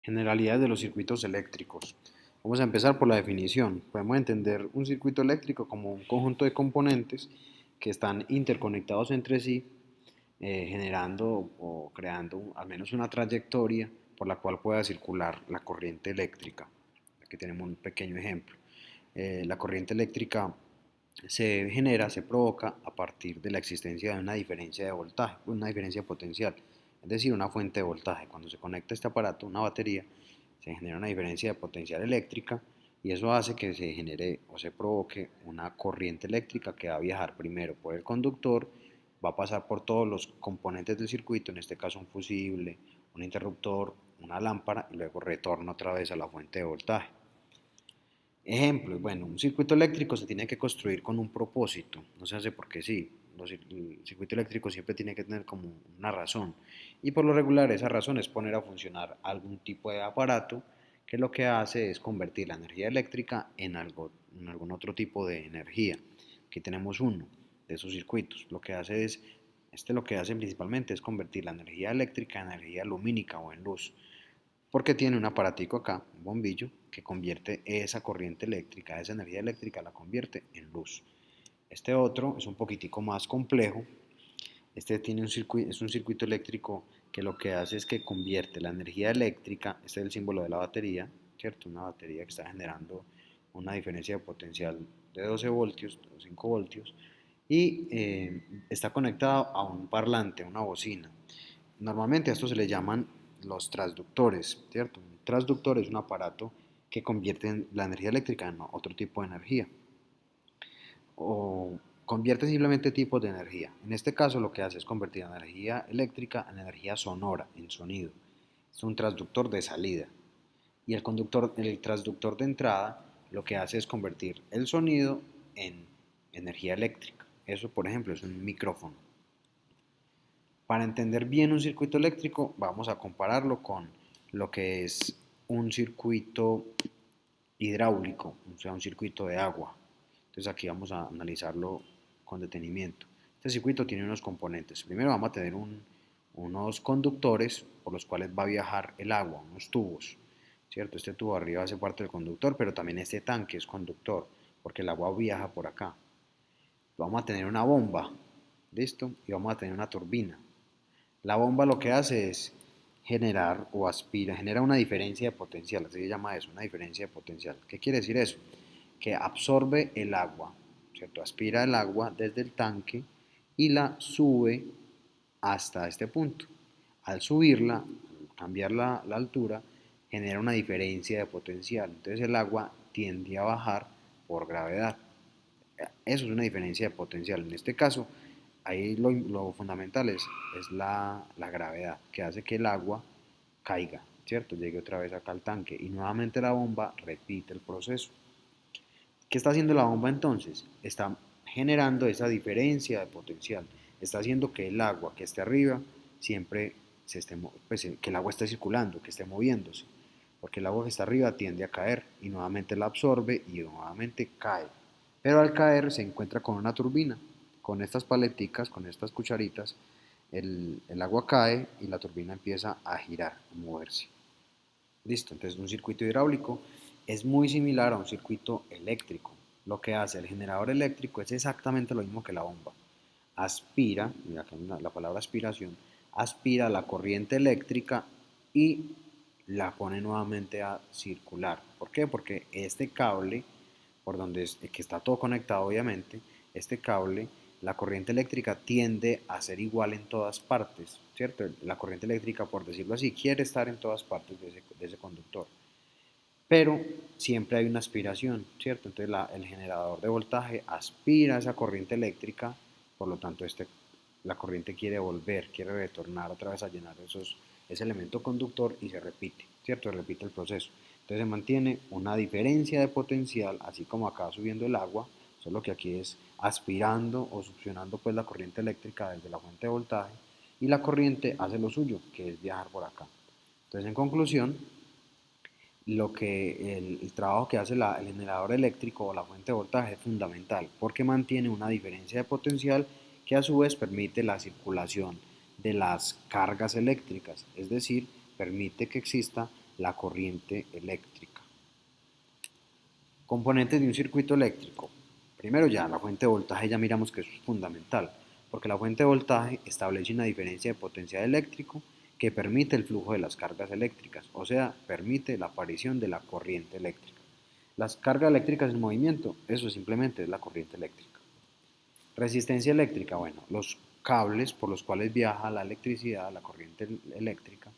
Generalidades de los circuitos eléctricos. Vamos a empezar por la definición. Podemos entender un circuito eléctrico como un conjunto de componentes que están interconectados entre sí, generando o creando al menos una trayectoria por la cual pueda circular la corriente eléctrica. Aquí tenemos un pequeño ejemplo. La corriente eléctrica se genera, se provoca a partir de la existencia de una diferencia de voltaje, una diferencia potencial, es decir, una fuente de voltaje. Cuando se conecta este aparato, una batería, se genera una diferencia de potencial eléctrica y eso hace que se genere o se provoque una corriente eléctrica que va a viajar primero por el conductor, va a pasar por todos los componentes del circuito, en este caso un fusible, un interruptor, una lámpara y luego retorna otra vez a la fuente de voltaje. Ejemplos, bueno, un circuito eléctrico se tiene que construir con un propósito, no se hace porque sí. El circuito eléctrico siempre tiene que tener como una razón y por lo regular esa razón es poner a funcionar algún tipo de aparato que lo que hace es convertir la energía eléctrica en algún otro tipo de energía. Aquí tenemos uno de esos circuitos. Lo que hace principalmente es convertir la energía eléctrica en energía lumínica o en luz porque tiene un aparatico acá, un bombillo, que convierte esa corriente eléctrica, esa energía eléctrica la convierte en luz. Este otro es un poquitico más complejo. Es un circuito eléctrico que lo que hace es que convierte la energía eléctrica, este es el símbolo de la batería, ¿cierto? Una batería que está generando una diferencia de potencial de 12 voltios, 5 voltios, y está conectado a un parlante, a una bocina. Normalmente a esto se le llaman los transductores, ¿cierto? Un transductor es un aparato que convierte la energía eléctrica en otro tipo de energía o convierte simplemente tipos de energía. En este caso lo que hace es convertir la energía eléctrica en energía sonora, en sonido. Es un transductor de salida. Y el transductor de entrada lo que hace es convertir el sonido en energía eléctrica. Eso, por ejemplo, es un micrófono. Para entender bien un circuito eléctrico, vamos a compararlo con lo que es un circuito hidráulico, o sea, un circuito de agua. Entonces aquí vamos a analizarlo con detenimiento. Este circuito tiene unos componentes. Primero vamos a tener unos conductores por los cuales va a viajar el agua, unos tubos, ¿cierto? Este tubo arriba hace parte del conductor, pero también este tanque es conductor, porque el agua viaja por acá. Vamos a tener una bomba, ¿listo? Y vamos a tener una turbina. La bomba lo que hace es generar o aspira, genera una diferencia de potencial, así se llama eso, una diferencia de potencial. ¿Qué quiere decir eso? Que absorbe el agua, ¿cierto? Aspira el agua desde el tanque y la sube hasta este punto. Al subirla, al cambiar la altura, genera una diferencia de potencial. Entonces el agua tiende a bajar por gravedad. Eso es una diferencia de potencial. En este caso, ahí lo fundamental es la gravedad, que hace que el agua caiga, ¿cierto? Llegue otra vez acá al tanque y nuevamente la bomba repite el proceso. ¿Qué está haciendo la bomba entonces? Está generando esa diferencia de potencial. Está haciendo que el agua que esté arriba siempre pues, que el agua esté circulando, que esté moviéndose. Porque el agua que está arriba tiende a caer y nuevamente la absorbe y nuevamente cae. Pero al caer se encuentra con una turbina. Con estas paleticas, con estas cucharitas, el agua cae y la turbina empieza a girar, a moverse. Listo, entonces un circuito hidráulico es muy similar a un circuito eléctrico. Lo que hace el generador eléctrico es exactamente lo mismo que la bomba. Aspira, mira acá la palabra aspiración, aspira la corriente eléctrica y la pone nuevamente a circular. ¿Por qué? Porque este cable, por donde que está todo conectado obviamente, este cable, la corriente eléctrica tiende a ser igual en todas partes, ¿cierto? La corriente eléctrica, por decirlo así, quiere estar en todas partes de ese conductor. Pero siempre hay una aspiración, ¿cierto? Entonces el generador de voltaje aspira esa corriente eléctrica, por lo tanto la corriente quiere volver, quiere retornar otra vez a llenar ese elemento conductor y se repite, ¿cierto? Se repite el proceso. Entonces se mantiene una diferencia de potencial, así como acá subiendo el agua, solo que aquí es aspirando o succionando pues la corriente eléctrica desde la fuente de voltaje y la corriente hace lo suyo, que es viajar por acá. Entonces en conclusión, el trabajo que hace el generador eléctrico o la fuente de voltaje es fundamental porque mantiene una diferencia de potencial que a su vez permite la circulación de las cargas eléctricas, es decir, permite que exista la corriente eléctrica. Componentes de un circuito eléctrico. Primero ya, la fuente de voltaje ya miramos que eso es fundamental, porque la fuente de voltaje establece una diferencia de potencial eléctrico que permite el flujo de las cargas eléctricas, o sea, permite la aparición de la corriente eléctrica. Las cargas eléctricas en movimiento, eso simplemente es la corriente eléctrica. Resistencia eléctrica, bueno, los cables por los cuales viaja la electricidad, la corriente eléctrica,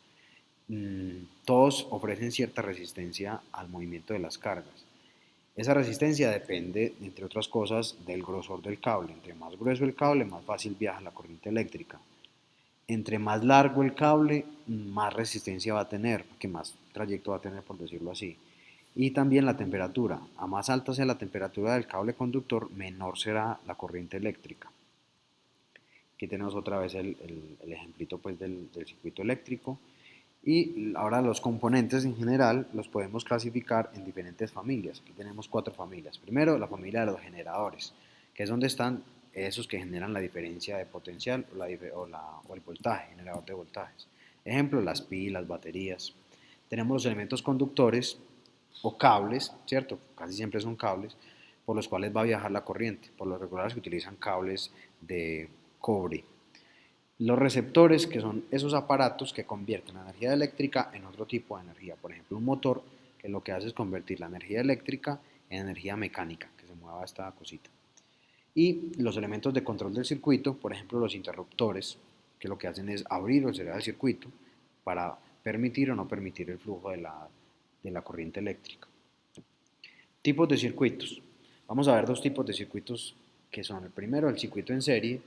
todos ofrecen cierta resistencia al movimiento de las cargas. Esa resistencia depende, entre otras cosas, del grosor del cable. Entre más grueso el cable, más fácil viaja la corriente eléctrica. Entre más largo el cable, más resistencia va a tener, que más trayecto va a tener, por decirlo así. Y también la temperatura. A más alta sea la temperatura del cable conductor, menor será la corriente eléctrica. Aquí tenemos otra vez el ejemplito pues, del circuito eléctrico. Y ahora los componentes en general los podemos clasificar en diferentes familias. Aquí tenemos 4 familias. Primero, la familia de los generadores, que es donde están esos que generan la diferencia de potencial o el voltaje, generador de voltajes. Ejemplo, las pilas, baterías. Tenemos los elementos conductores o cables, ¿cierto? Casi siempre son cables, por los cuales va a viajar la corriente. Por lo regular se utilizan cables de cobre. Los receptores, que son esos aparatos que convierten la energía eléctrica en otro tipo de energía. Por ejemplo, un motor que lo que hace es convertir la energía eléctrica en energía mecánica, que se mueva esta cosita. Y los elementos de control del circuito, por ejemplo, los interruptores, que lo que hacen es abrir o cerrar el circuito para permitir o no permitir el flujo de la corriente eléctrica. Tipos de circuitos. Vamos a ver 2 tipos de circuitos que son el primero, el circuito en serie.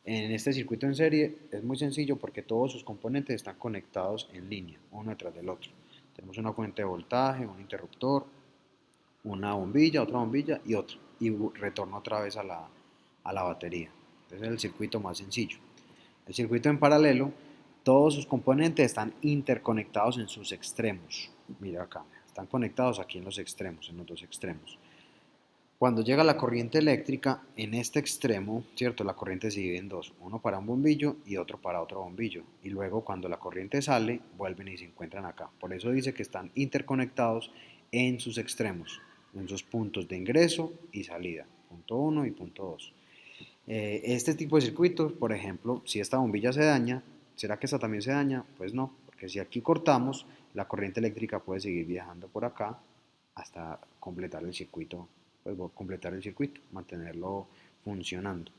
En este circuito en serie es muy sencillo porque todos sus componentes están conectados en línea, uno detrás del otro. Tenemos una fuente de voltaje, un interruptor, una bombilla, otra bombilla y otra. Y retorno otra vez a la batería. Ese es el circuito más sencillo. El circuito en paralelo, todos sus componentes están interconectados en sus extremos. Mira acá, están conectados aquí en los extremos, en los 2 extremos. Cuando llega la corriente eléctrica, en este extremo, ¿cierto? La corriente se divide en 2, uno para un bombillo y otro para otro bombillo. Y luego cuando la corriente sale, vuelven y se encuentran acá. Por eso dice que están interconectados en sus extremos, en sus puntos de ingreso y salida, punto 1 y punto 2. Este tipo de circuitos, por ejemplo, si esta bombilla se daña, ¿será que esta también se daña? Pues no, porque si aquí cortamos, la corriente eléctrica puede seguir viajando por acá hasta completar el circuito, pues completar el circuito, mantenerlo funcionando.